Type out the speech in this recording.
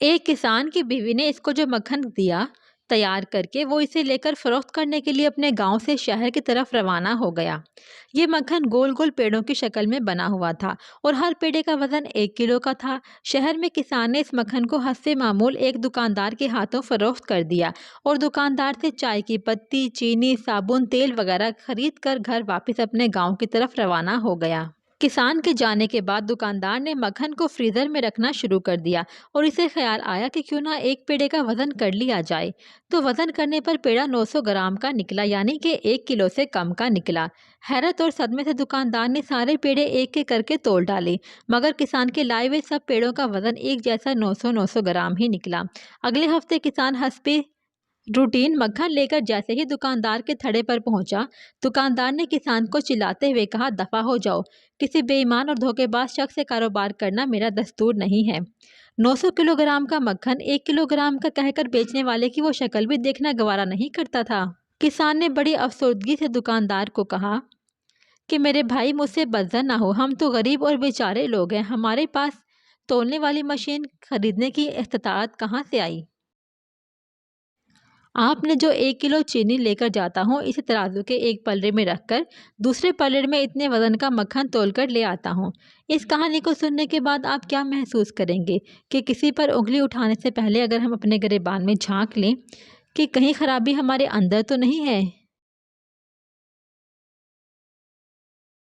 एक किसान की बीवी ने इसको जो मक्खन दिया तैयार करके, वो इसे लेकर फरोख्त करने के लिए अपने गांव से शहर की तरफ रवाना हो गया। ये मक्खन गोल गोल पेड़ों की शक्ल में बना हुआ था और हर पेड़े का वजन 1 किलो का था। शहर में किसान ने इस मक्खन को हस्से मामूल एक दुकानदार के हाथों फरोख्त कर दिया और दुकानदार से चाय की पत्ती, चीनी, साबुन, तेल वगैरह खरीद कर घर वापस अपने गांव की तरफ रवाना हो गया। किसान के जाने के बाद दुकानदार ने मक्खन को फ्रीजर में रखना शुरू कर दिया और इसे ख्याल आया कि क्यों ना एक पेड़े का वजन कर लिया जाए। तो वजन करने पर पेड़ा 900 ग्राम का निकला, यानी कि 1 किलो से कम का निकला। हैरत और सदमे से दुकानदार ने सारे पेड़े एक एक करके तोल डाले, मगर किसान के लाए हुए सब पेड़ों का वजन एक जैसा 900 ग्राम ही निकला। अगले हफ्ते किसान हंसपे रूटीन मक्खन लेकर जैसे ही दुकानदार के थड़े पर पहुंचा, दुकानदार ने किसान को चिल्लाते हुए कहा, दफा हो जाओ, किसी बेईमान और धोखेबाज शख्स से कारोबार करना मेरा दस्तूर नहीं है। 900 किलोग्राम का मक्खन 1 किलोग्राम का कहकर बेचने वाले की वो शक्ल भी देखना गवारा नहीं करता था। किसान ने बड़ी अफसरदगी से दुकानदार को कहा कि मेरे भाई, मुझसे बदज़न ना हो, हम तो गरीब और बेचारे लोग हैं, हमारे पास तोलने वाली मशीन खरीदने की इस्तात कहाँ से आई। आपने जो 1 किलो चीनी लेकर जाता हूँ, इसे तराजू के एक पल्ले में रखकर दूसरे पल्ले में इतने वजन का मक्खन तोलकर ले आता हूँ। इस कहानी को सुनने के बाद आप क्या महसूस करेंगे कि किसी पर उंगली उठाने से पहले अगर हम अपने गिरेबान में झांक लें कि कहीं खराबी हमारे अंदर तो नहीं है।